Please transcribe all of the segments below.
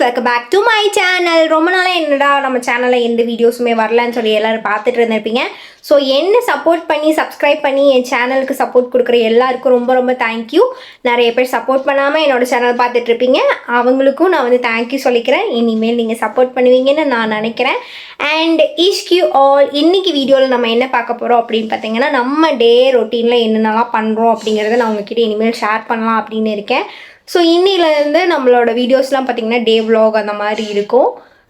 Welcome back to my channel. ரொம்ப நாளாக என்னடா நம்ம சேனலில் எந்த வீடியோஸுமே வரலன்னு சொல்லி எல்லோரும் பார்த்துட்டு இருந்திருப்பீங்க. ஸோ என்ன சப்போர்ட் பண்ணி சப்ஸ்கிரைப் பண்ணி என் சேனலுக்கு சப்போர்ட் கொடுக்குற எல்லாருக்கும் ரொம்ப ரொம்ப தேங்க்யூ. நிறைய பேர் சப்போர்ட் பண்ணாமல் என்னோடய சேனல் பார்த்துட்ருப்பீங்க, அவங்களுக்கும் நான் வந்து தேங்க்யூ சொல்லிக்கிறேன். இனிமேல் நீங்கள் சப்போர்ட் பண்ணுவீங்கன்னு நான் நினைக்கிறேன். அண்ட் ஈஷ்கியூ ஆல். இன்றைக்கி வீடியோவில் நம்ம என்ன பார்க்க போகிறோம் அப்படின்னு பார்த்தீங்கன்னா, நம்ம டே ரொட்டீனில் என்னென்னலாம் பண்ணுறோம் அப்படிங்கிறத நான் உங்ககிட்ட இனிமேல் ஷேர் பண்ணலாம் அப்படின்னு இருக்கேன். ஸோ இன்னிலேருந்து நம்மளோட வீடியோஸ்லாம் பார்த்திங்கன்னா டே விலாக் அந்த மாதிரி இருக்கும்.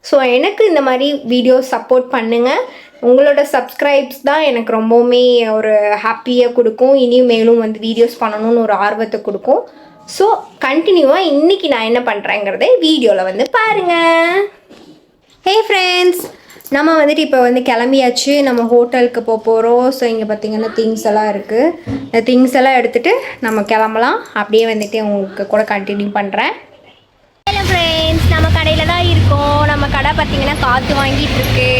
ஸோ எனக்கு இந்த மாதிரி வீடியோஸ் சப்போர்ட் பண்ணுங்கள். உங்களோட சப்ஸ்கிரைப்ஸ் தான் எனக்கு ரொம்பவுமே ஒரு ஹாப்பியாக கொடுக்கும். இனியும் மேலும் வந்து வீடியோஸ் பண்ணணும்னு ஒரு ஆர்வத்தை கொடுக்கும். ஸோ கண்டினியூவாக இன்றைக்கி நான் என்ன பண்ணுறேங்கிறத வீடியோவில் வந்து பாருங்கள். ஹே ஃப்ரெண்ட்ஸ், நம்ம வந்துட்டு இப்போ வந்து கிளம்பியாச்சு. நம்ம ஹோட்டலுக்கு போகிறோம். ஸோ இங்கே பார்த்திங்கன்னா திங்ஸ் எல்லாம் இருக்குது. இந்த திங்ஸ் எல்லாம் எடுத்துகிட்டு நம்ம கிளம்பலாம். அப்படியே வந்துட்டு உங்களுக்கு கூட கண்டினியூ பண்ணுறேன். ஹலோ ஃப்ரெண்ட்ஸ், நம்ம கடையில் தான் இருக்கோம். நம்ம கடை பார்த்திங்கன்னா காற்று வாங்கிட்டு இருக்கு.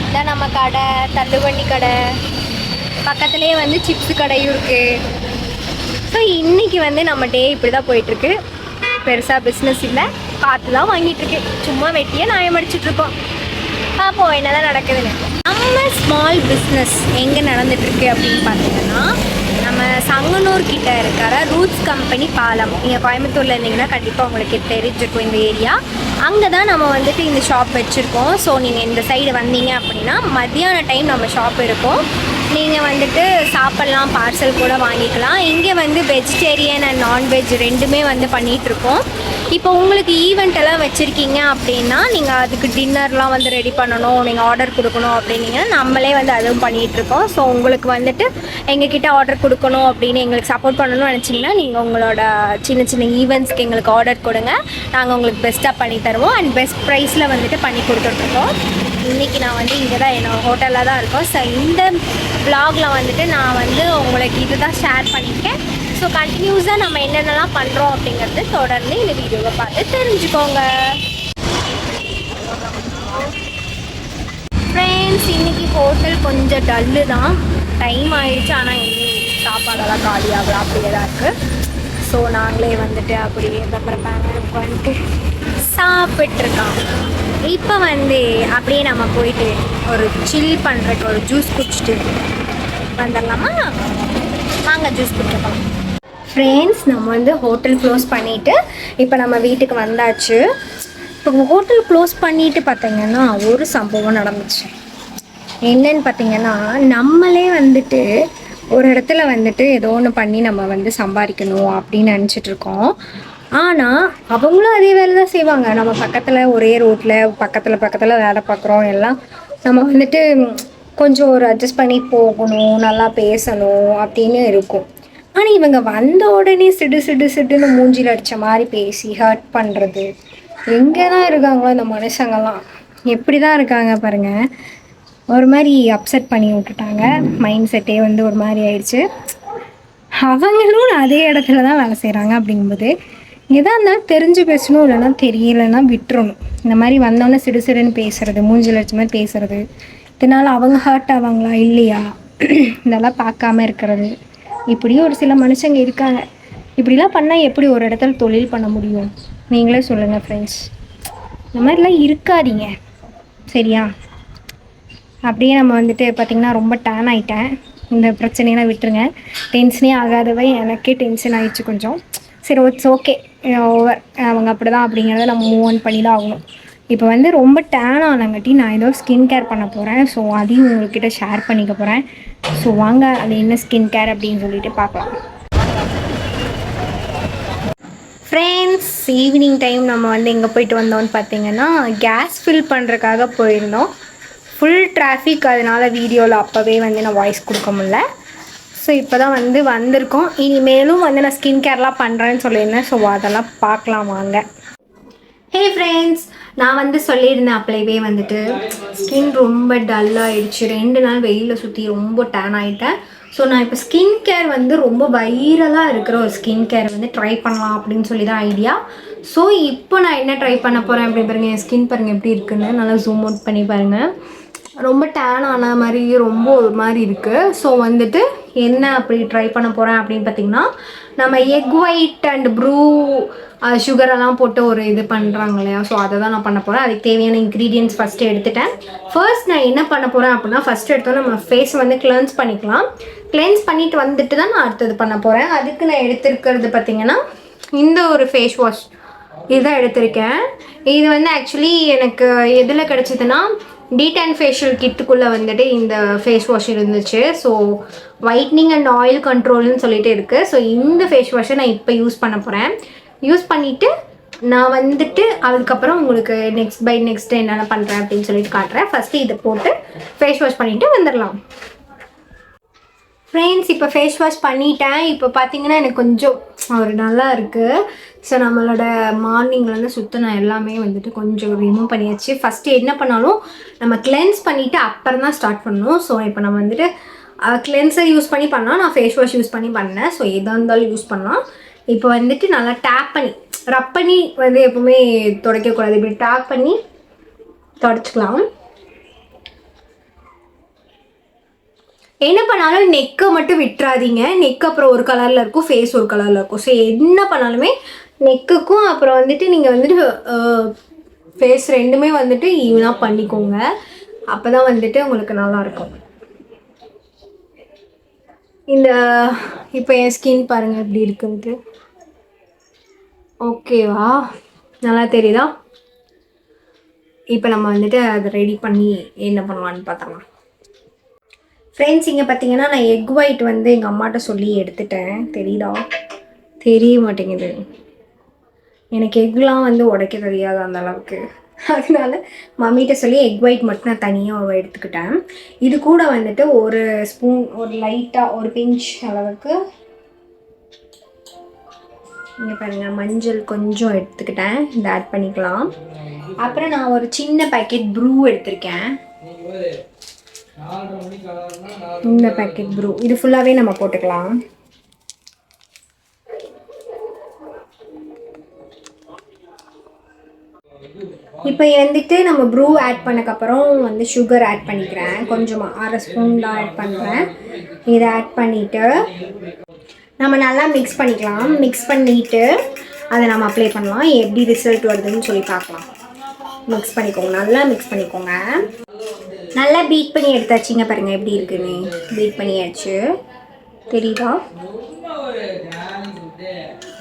இதான் நம்ம கடை, தள்ளுவண்டி கடை. பக்கத்துலேயே வந்து சிப்ஸு கடையும் இருக்குது. ஸோ இன்றைக்கி வந்து நம்ம டே இப்படி தான் போயிட்டுருக்கு. பெருசாக பிஸ்னஸ் இல்லை, காற்று தான் வாங்கிட்டுருக்கு. சும்மா வெட்டியே நாயம் அடிச்சிட்ருக்கோம். பார்ப்போம் என்னதான் நடக்குதுன்னு. நம்ம ஸ்மால் பிஸ்னஸ் எங்கே நடந்துகிட்ருக்கு அப்படின்னு பார்த்தீங்கன்னா, நம்ம சங்கனூர் கிட்டே இருக்கிற ரூட்ஸ் கம்பெனி பாலம். நீங்கள் கோயம்புத்தூரில் இருந்தீங்கன்னா கண்டிப்பாக உங்களுக்கு தெரிஞ்சிருக்கும் இந்த ஏரியா. அங்கே தான் நம்ம வந்துட்டு இந்த ஷாப் வச்சுருக்கோம். ஸோ நீங்கள் இந்த சைடு வந்தீங்க அப்படின்னா மத்தியான டைம் நம்ம ஷாப் இருக்கும். நீங்கள் வந்துட்டு சாப்பிட்லாம், பார்சல் கூட வாங்கிக்கலாம். இங்கே வந்து வெஜிடேரியன் அண்ட் நான்வெஜ் ரெண்டுமே வந்து பண்ணிகிட்ருக்கோம். இப்போ உங்களுக்கு ஈவெண்ட் எல்லாம் வச்சுருக்கீங்க அப்படின்னா, நீங்கள் அதுக்கு டின்னர்லாம் வந்து ரெடி பண்ணணும், நீங்கள் ஆர்டர் கொடுக்கணும் அப்படின்னீங்கன்னா நம்மளே வந்து அதுவும் பண்ணிகிட்ருக்கோம். ஸோ உங்களுக்கு வந்துட்டு எங்ககிட்ட ஆர்டர் கொடுக்கணும் அப்படின்னு எங்களுக்கு சப்போர்ட் பண்ணணும்னு நினச்சிங்கன்னா, நீங்கள் உங்களோட சின்ன சின்ன ஈவெண்ட்ஸ்க்கு எங்களுக்கு ஆர்டர் கொடுங்க. நாங்கள் உங்களுக்கு பெஸ்ட்டாக பண்ணி தருவோம். அண்ட் பெஸ்ட் ப்ரைஸில் வந்துட்டு பண்ணி கொடுத்துட்ருக்கோம். இன்றைக்கி நான் வந்து இங்கே தான் என்னோட ஹோட்டலில் தான் இருக்கோம். ஸோ இந்த வ்ளாகில் வந்துட்டு நான் வந்து உங்களுக்கு இது தான் ஷேர் பண்ணியிருக்கேன். ஸோ கண்டினியூஸாக நம்ம என்னென்னலாம் பண்ணுறோம் அப்படிங்கிறது தொடர்ந்து இந்த வீடியோவை பார்த்து தெரிஞ்சுக்கோங்க. ஃப்ரெண்ட்ஸ், இன்றைக்கி ஹோட்டல் கொஞ்சம் டல்லு தான். டைம் ஆகிடுச்சு, ஆனால் இன்னும் சாப்பாடெல்லாம் காலியாகலாம் அப்படியே தான் இருக்குது. ஸோ நாங்களே வந்துட்டு அப்படியே பெப்பர் உட்காந்துட்டு சாப்பிட்ருக்கோம். இப்போ வந்து அப்படியே நம்ம போயிட்டு ஒரு சில் பண்ணுறதுக்கு ஒரு ஜூஸ் குடிச்சிட்டு வந்துடலாமா? வாங்க ஜூஸ் குடிக்கலாம். ஃப்ரெண்ட்ஸ், நம்ம வந்து ஹோட்டல் க்ளோஸ் பண்ணிவிட்டு இப்போ நம்ம வீட்டுக்கு வந்தாச்சு. இப்போ ஹோட்டல் க்ளோஸ் பண்ணிவிட்டு பார்த்தீங்கன்னா ஒரு சம்பவம் நடந்துச்சு. என்னன்னு பார்த்தீங்கன்னா, நம்மளே வந்துட்டு ஒரு இடத்துல வந்துட்டு ஏதோ ஒன்று பண்ணி நம்ம வந்து சம்பாதிக்கணும் அப்படின்னு நினச்சிட்ருக்கோம். ஆனால் அவங்களும் அதே வேலை தான் செய்வாங்க. நம்ம பக்கத்தில் ஒரே ரோட்டில் பக்கத்தில் வேலை பார்க்குறோம். எல்லாம் நம்ம வந்துட்டு கொஞ்சம் ஒரு அட்ஜஸ்ட் பண்ணி போகணும், நல்லா பேசணும் அப்படின்னு இருக்கும். ஆனால் இவங்க வந்த உடனே சிடுன்னு மூஞ்சில் அடித்த மாதிரி பேசி ஹர்ட் பண்ணுறது. எங்கே தான் இருக்காங்களோ இந்த மனுஷங்கள்லாம், எப்படி தான் இருக்காங்க பாருங்கள். ஒரு மாதிரி அப்செட் பண்ணி விட்டுட்டாங்க. மைண்ட் செட்டே வந்து ஒரு மாதிரி ஆயிடுச்சு. அவங்களும் அதே இடத்துல தான் வேலை செய்கிறாங்க. அப்படிங்கும்போது எதாக இருந்தாலும் தெரிஞ்சு பேசணும், இல்லைன்னா தெரியலைன்னா விட்டுறணும். இந்த மாதிரி வந்தோன்னே சிடுன்னு பேசுகிறது, மூஞ்சில் அடிச்ச மாதிரி பேசுகிறது, இதனால் அவங்க ஹர்ட் ஆவாங்களா இல்லையா இதெல்லாம் பார்க்காம இருக்கிறது. இப்படி ஒரு சில மனுஷங்க இருக்காங்க. இப்படிலாம் பண்ணால் எப்படி ஒரு இடத்துல தொழில் பண்ண முடியும்? நீங்களே சொல்லுங்கள் ஃப்ரெண்ட்ஸ். இந்த மாதிரிலாம் இருக்காதீங்க, சரியா? அப்படியே நம்ம வந்துட்டு பார்த்திங்கன்னா ரொம்ப டேன் ஆகிட்டேன். இந்த பிரச்சனையெல்லாம் விட்டுருங்க. டென்ஷனே ஆகாதவை எனக்கே டென்ஷன் ஆகிடுச்சு கொஞ்சம். சரி, இட்ஸ் ஓகே, ஓவர். அவங்க அப்படி தான், அப்படிங்கிறத நம்ம மூவ் ஆன் பண்ணி தான் ஆகணும். இப்போ வந்து ரொம்ப டேன் ஆனங்காட்டி நான் ஏதோ ஸ்கின் கேர் பண்ண போகிறேன். ஸோ அதையும் உங்கள்கிட்ட ஷேர் பண்ணிக்க போகிறேன். ஸோ வாங்க, அது என்ன ஸ்கின் கேர் அப்படின்னு சொல்லிட்டு பார்க்கலாம். ஃப்ரெண்ட்ஸ், ஈவினிங் டைம் நம்ம வந்து எங்கே போயிட்டு வந்தோம்னு பார்த்தீங்கன்னா, கேஸ் ஃபில் பண்ணுறதுக்காக போயிருந்தோம். ஃபுல் டிராஃபிக், அதனால் வீடியோவில் அப்போவே வந்து நான் வாய்ஸ் கொடுக்க முடியல. ஸோ இப்போ தான் வந்து வந்திருக்கோம். இனிமேலும் வந்து நான் ஸ்கின் கேர்லாம் பண்ணுறேன்னு சொல்லியிருந்தேன். ஸோ அதெல்லாம் பார்க்கலாம் வாங்க. ஹே ஃப்ரெண்ட்ஸ், நான் வந்து சொல்லியிருந்தேன் அப்போவே வந்துட்டு ஸ்கின் ரொம்ப டல்லாகிடுச்சு. 2 நாள் வெயிலில் சுற்றி ரொம்ப டேன் ஆகிட்டேன். ஸோ நான் இப்போ ஸ்கின் கேர் வந்து ரொம்ப வைரலாக இருக்கிற ஒரு ஸ்கின் கேர் வந்து ட்ரை பண்ணலாம் அப்படின்னு சொல்லி தான் ஐடியா. ஸோ இப்போ நான் என்ன ட்ரை பண்ண போகிறேன் அப்படின்னு பாருங்கள். என் ஸ்கின் பாருங்கள் எப்படி இருக்குன்னு நல்லா ஜூம் அவுட் பண்ணி பாருங்கள். ரொம்ப டேன் ஆன மாதிரி ரொம்ப ஒரு மாதிரி இருக்குது. ஸோ வந்துட்டு என்ன அப்படி ட்ரை பண்ண போகிறேன் அப்படின்னு பார்த்தீங்கன்னா, நம்ம எக் ஒயிட் அண்ட் ப்ரூ சுகரெல்லாம் போட்டு ஒரு இது பண்ணுறாங்க இல்லையா, ஸோ அதை தான் நான் பண்ண போகிறேன். அதுக்கு தேவையான இன்க்ரீடியன்ட்ஸ் ஃபஸ்ட்டு எடுத்துட்டேன். ஃபர்ஸ்ட் நான் என்ன பண்ண போகிறேன் அப்படின்னா, ஃபஸ்ட்டு எடுத்தோம் நம்ம ஃபேஸ் வந்து கிளென்ஸ் பண்ணிக்கலாம். கிளென்ஸ் பண்ணிட்டு வந்துட்டு தான் நான் அடுத்தது பண்ண போகிறேன். அதுக்கு நான் எடுத்துருக்கிறது பார்த்தீங்கன்னா இந்த ஒரு ஃபேஸ் வாஷ் இதுதான் எடுத்திருக்கேன். இது வந்து ஆக்சுவலி எனக்கு எதில் கிடச்சிதுன்னா டீடான் ஃபேஷியல் கிட்டுக்குள்ளே வந்துட்டு இந்த ஃபேஸ் வாஷ் இருந்துச்சு. ஸோ ஒயிட்னிங் அண்ட் ஆயில் கண்ட்ரோல்னு சொல்லிட்டு இருக்குது. ஸோ இந்த ஃபேஸ் வாஷை நான் இப்போ யூஸ் பண்ண போகிறேன். யூஸ் பண்ணிவிட்டு நான் வந்துட்டு அதுக்கப்புறம் உங்களுக்கு நெக்ஸ்ட் என்னென்ன பண்ணுறேன் அப்படின்னு சொல்லிட்டு காட்டுறேன். ஃபஸ்ட்டு இதை போட்டு ஃபேஸ் வாஷ் பண்ணிவிட்டு வந்துடலாம். ஃப்ரெண்ட்ஸ், இப்போ ஃபேஸ் வாஷ் பண்ணிட்டேன். இப்போ பார்த்தீங்கன்னா எனக்கு கொஞ்சம் ஒரு நல்லா இருக்குது. ஸோ நம்மளோட மார்னிங்லேருந்து சுத்தம் எல்லாமே வந்துட்டு கொஞ்சம் ரிமூவ் பண்ணியாச்சு. ஃபஸ்ட்டு என்ன பண்ணாலும் நம்ம கிளென்ஸ் பண்ணிவிட்டு அப்புறம் தான் ஸ்டார்ட் பண்ணணும். ஸோ இப்போ நம்ம வந்துட்டு கிளென்ஸை யூஸ் பண்ணி பண்ணால், நான் ஃபேஸ் வாஷ் யூஸ் பண்ணி பண்ணேன். ஸோ எதாக இருந்தாலும் யூஸ் பண்ணலாம். இப்போ வந்துட்டு நல்லா டேப் பண்ணி ரப் பண்ணி வந்து எப்போவுமே துடைக்கக்கூடாது. இப்படி டேப் பண்ணி துடைச்சிக்கலாம். என்ன பண்ணாலும் நெக்கை மட்டும் விட்டுறாதீங்க. நெக் அப்புறம் ஒரு கலரில் இருக்கும், ஃபேஸ் ஒரு கலரில் இருக்கும். ஸோ என்ன பண்ணாலுமே நெக்குக்கும் அப்புறம் வந்துட்டு நீங்கள் வந்துட்டு ஃபேஸ் ரெண்டுமே வந்துட்டு ஈவனாக பண்ணிக்கோங்க. அப்போ தான் வந்துட்டு உங்களுக்கு நல்லாயிருக்கும். இந்த இப்போ என் ஸ்கின் பாருங்கள் எப்படி இருக்குன்ட்டு. ஓகேவா, நல்லா தெரியுதா? இப்போ நம்ம வந்துட்டு அதை ரெடி பண்ணி என்ன பண்ணலான்னு பார்த்தோம். ஃப்ரெண்ட்ஸ், இங்கே பார்த்தீங்கன்னா நான் எக் ஒயிட் வந்து எங்கள் அம்மாட்ட சொல்லி எடுத்துட்டேன். தெரியுதா? தெரிய மாட்டேங்குது. எனக்கு எக்லாம் வந்து உடைக்க தெரியாது அந்த அளவுக்கு. அதனால மம்மிகிட்ட சொல்லி எக் ஒயிட் மட்டும் நான் தனியாக எடுத்துக்கிட்டேன். இது கூட வந்துட்டு ஒரு ஸ்பூன், ஒரு லைட்டாக ஒரு பிஞ்ச் அளவுக்கு இங்கே பாருங்கள் மஞ்சள் கொஞ்சம் எடுத்துக்கிட்டேன். இதை ஆட் பண்ணிக்கலாம். அப்புறம் நான் ஒரு சின்ன பேக்கெட் ப்ரூ எடுத்திருக்கேன். இந்த பேக்கெட் ப்ரூ இது ஃபுல்லாகவே நம்ம போட்டுக்கலாம். இப்போ வந்துட்டு நம்ம ப்ரூ ஆட் பண்ணக்கப்புறம் வந்து சுகர் ஆட் பண்ணிக்கிறேன். கொஞ்சமாக 1/2 ஸ்பூன் தான் ஆட் பண்ணுறேன். இதை ஆட் பண்ணிவிட்டு நம்ம நல்லா மிக்ஸ் பண்ணிக்கலாம். மிக்ஸ் பண்ணிவிட்டு அதை நம்ம அப்ளை பண்ணலாம். எப்படி ரிசல்ட் வருதுன்னு சொல்லி பார்க்கலாம். மிக்ஸ் பண்ணிக்கோங்க, நல்லா மிக்ஸ் பண்ணிக்கோங்க. நல்லா பீட் பண்ணி எடுத்தாச்சுங்க. பாருங்கள் எப்படி இருக்குன்னு. பீட் பண்ணியாச்சு, தெரியுதா?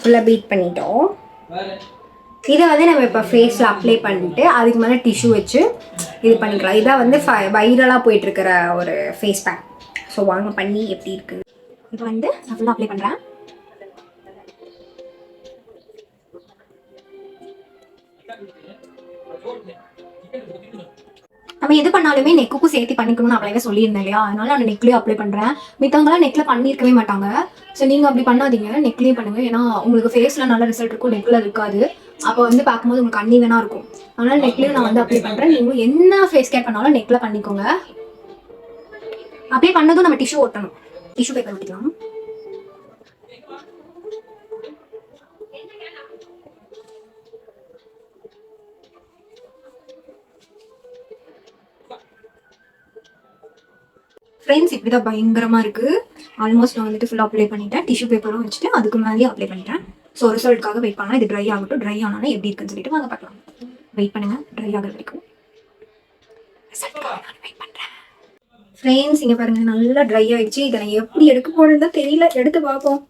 ஃபுல்லாக பீட் பண்ணிட்டோம். இதை வந்து நம்ம இப்போ ஃபேஸில் அப்ளை பண்ணிட்டு அதுக்கு மேலே டிஷ்யூ வச்சு இது பண்ணிக்கலாம். இதான் வந்து வைரலாக போயிட்டுருக்கிற ஒரு ஃபேஸ் பேக். ஸோ வாங்க பண்ணி எப்படி இருக்குது. இப்போ வந்து நான் ஃபுல்லாக அப்ளை பண்ணுறேன். நம்ம எது பண்ணாலுமே நெக்குக்கும் சேர்த்து பண்ணிக்கணும்னு அப்படியே சொல்லியிருந்தேன் இல்லையா, அதனால நான் நெக்லேயும் அப்ளை பண்ணுறேன். மித்தவங்களாம் நெக்கில் பண்ணியிருக்கவே மாட்டாங்க. ஸோ நீங்கள் அப்படி பண்ணாதீங்க, நெக்லேயும் பண்ணுங்கள். ஏன்னா உங்களுக்கு ஃபேஸில் நல்ல ரிசல்ட் இருக்கும், நெக்கில் இருக்காது. அப்போ வந்து பார்க்கும்போது உங்களுக்கு அன்னிவனாக இருக்கும். அதனால் நெக்லேயும் நான் வந்து அப்ளை பண்ணுறேன். நீங்களும் என்ன ஃபேஸ் கேர் பண்ணாலும் நெக்கில் பண்ணிக்கோங்க. அப்ளை பண்ணதும் நம்ம டிஷ்யூ ஒட்டணும். டிஷ்யூ பேப்பர் ஒட்டிக்கலாம். ஃப்ரெண்ட்ஸ், இப்படி தான் பயங்கரமாக இருக்குது. ஆல்மோஸ்ட் நான் வந்துட்டு ஃபுல்லாக அப்ளை பண்ணிட்டேன். டிஷ்யூ பேப்பரும் வச்சுட்டு அதுக்கு மேலேயே அப்ளை பண்ணிட்டேன். ஸோ ரிசல்ட்டுக்காக வெயிட் பண்ணலாம். இது ட்ரை ஆகட்டும். ட்ரை ஆனாலும் எப்படி இருக்குன்னு சொல்லிட்டு வாங்க பார்க்கலாம். வெயிட் பண்ணுங்கள், ட்ரை ஆகிற வரைக்கும் வெயிட் பண்ணுறேன். ஃப்ரெண்ட்ஸ், இங்கே பாருங்கள் நல்லா ட்ரை ஆகிடுச்சு. இதை நான் எப்படி எடுக்க போகிறேன்னு தான் தெரியல. எடுத்து பார்ப்போம்.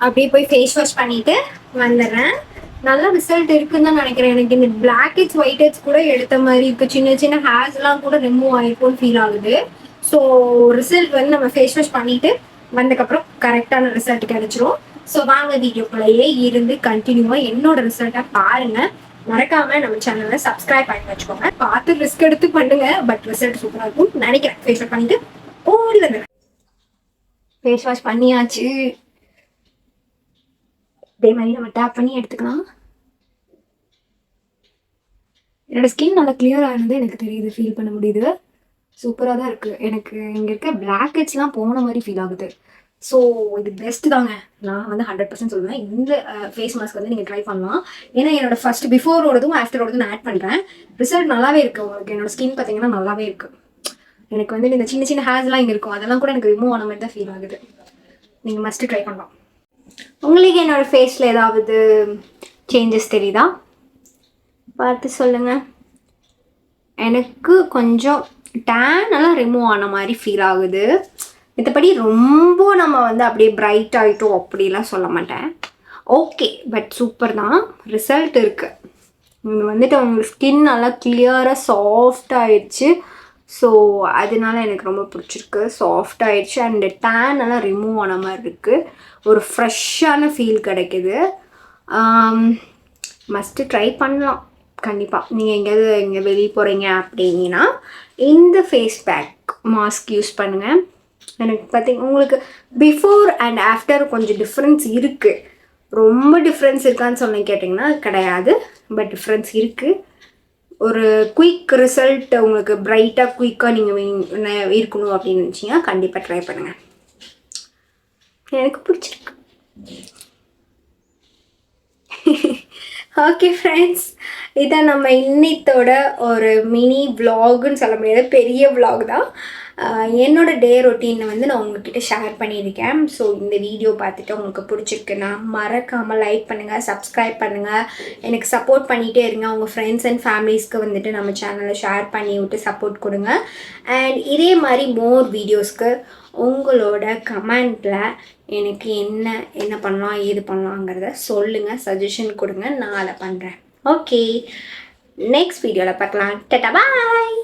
அப்படியே போய் ஃபேஸ் வாஷ் பண்ணிட்டு வந்துடுறேன். நல்ல ரிசல்ட் இருக்குன்னு தான் நினைக்கிறேன். எனக்கு இந்த பிளாக் ஹெட்ஸ் ஒயிட் ஹெட்ஸ் கூட எடுத்த மாதிரி இருக்கு. சின்ன சின்ன ஹேர்ஸ்லாம் கூட ரிமூவ் ஆகிருக்கும்னு ஃபீல் ஆகுது. ஸோ ரிசல்ட் வந்து நம்ம ஃபேஸ் வாஷ் பண்ணிட்டு வந்ததுக்கப்புறம் கரெக்டான ரிசல்ட் கிடைச்சிரும். ஸோ வாங்க வீடியோக்குள்ளேயே இருந்து கண்டினியூவாக என்னோட ரிசல்ட்டை பாருங்கள். மறக்காம நம்ம சேனலை சப்ஸ்கிரைப் பண்ணி வச்சுக்கோங்க. பார்த்து ரிஸ்க் எடுத்து பண்ணுங்க, பட் ரிசல்ட் சூப்பராக இருக்கும் நினைக்கிறேன். ஃபேஸ் வாஷ் பண்ணிட்டு ஓடி வந்து ஃபேஸ் வாஷ் பண்ணியாச்சு. இதே மாதிரி நம்ம டேப் பண்ணி எடுத்துக்கலாம். என்னோட ஸ்கின் நல்லா கிளியராக இருந்தது எனக்கு தெரியுது, ஃபீல் பண்ண முடியுது. சூப்பராக தான் இருக்குது. எனக்கு இங்கே இருக்க பிளாக் ஹெட்ஸ்லாம் போன மாதிரி ஃபீல் ஆகுது. ஸோ இது பெஸ்ட் தாங்க. நான் வந்து 100% சொல்லுவேன். இந்த ஃபேஸ் மாஸ்க் வந்து நீங்கள் ட்ரை பண்ணலாம். ஏன்னா என்னோட ஃபர்ஸ்ட் பிஃபோரோடதும் ஆஃப்டரோடதும் நான் ஆட் பண்ணுறேன். ரிசல்ட் நல்லாவே இருக்குது. உங்களுக்கு என்னோட ஸ்கின் பார்த்தீங்கன்னா நல்லாவே இருக்குது. எனக்கு வந்து இந்த சின்ன சின்ன ஹேர்ஸ்லாம் இங்கே இருக்கும், அதெல்லாம் கூட எனக்கு ரிமூவ் ஆன மாதிரி தான் ஃபீல் ஆகுது. நீங்கள் மஸ்ட்டு ட்ரை பண்ணலாம். உங்களுக்கு என்னோட ஃபேஸில் ஏதாவது சேஞ்சஸ் தெரியுதா? பார்த்து சொல்லுங்கள். எனக்கு கொஞ்சம் டேன் எல்லாம் ரிமூவ் ஆன மாதிரி ஃபீல் ஆகுது. மற்றபடி ரொம்ப நம்ம வந்து அப்படியே பிரைட் ஆகிட்டோம் அப்படிலாம் சொல்ல மாட்டேன். ஓகே, பட் சூப்பர் தான். ரிசல்ட் இருக்குது. இது வந்துட்டு உங்களுக்கு ஸ்கின் நல்லா கிளியராக சாஃப்ட் ஆயிடுச்சு. ஸோ அதனால எனக்கு ரொம்ப பிடிச்சிருக்கு. சாஃப்ட் ஆயிடுச்சு அண்ட் டேன் எல்லாம் ரிமூவ் ஆன மாதிரி இருக்குது. ஒரு ஃப்ரெஷ்ஷான ஃபீல் கிடைக்குது. மஸ்ட்டு ட்ரை பண்ணலாம் கண்டிப்பாக. நீங்கள் எங்கேயாவது வெளியே போகிறீங்க அப்படின்னா இந்த ஃபேஸ் பேக் மாஸ்க் யூஸ் பண்ணுங்கள். எனக்கு பார்த்தீங்க உங்களுக்கு பிஃபோர் அண்ட் ஆஃப்டர் கொஞ்சம் டிஃப்ரென்ஸ் இருக்குது. ரொம்ப டிஃப்ரென்ஸ் இருக்கான்னு சொன்ன கேட்டிங்கன்னா கிடையாது, பட் டிஃப்ரென்ஸ் இருக்குது. ஒரு குயிக் ரிசல்ட் உங்களுக்கு பிரைட்டாக குயிக்காக நீங்கள் இருக்கணும் அப்படின்னு நினச்சிங்கன்னா கண்டிப்பாக ட்ரை பண்ணுங்கள். எனக்கு பிடிச்சிருக்கு. ஓகே ஃப்ரெண்ட்ஸ், இதான் நம்ம இன்னித்தோட ஒரு மினி விலாகுன்னு சொல்ல முடியாது, பெரிய விலாக் தான். என்னோட டே ரொட்டீனை வந்து நான் உங்ககிட்ட ஷேர் பண்ணியிருக்கேன். ஸோ இந்த வீடியோ பார்த்துட்டு உங்களுக்கு பிடிச்சிருக்குன்னா மறக்காமல் லைக் பண்ணுங்கள், சப்ஸ்கிரைப் பண்ணுங்கள், எனக்கு சப்போர்ட் பண்ணிகிட்டே இருங்க. உங்கள் ஃப்ரெண்ட்ஸ் அண்ட் ஃபேமிலிஸ்க்கு வந்துட்டு நம்ம சேனலை ஷேர் பண்ணி விட்டு சப்போர்ட் கொடுங்க. அண்ட் இதே மாதிரி மோர் வீடியோஸ்க்கு உங்களோட கமெண்ட்டில் எனக்கு என்ன பண்ணலாம் ஏது பண்ணலாங்கிறத சொல்லுங்கள், சஜஷன் கொடுங்க, நான் அதை பண்ணுறேன். ஓகே, நெக்ஸ்ட் வீடியோவில் பார்க்கலாம். டாடா, பாய்.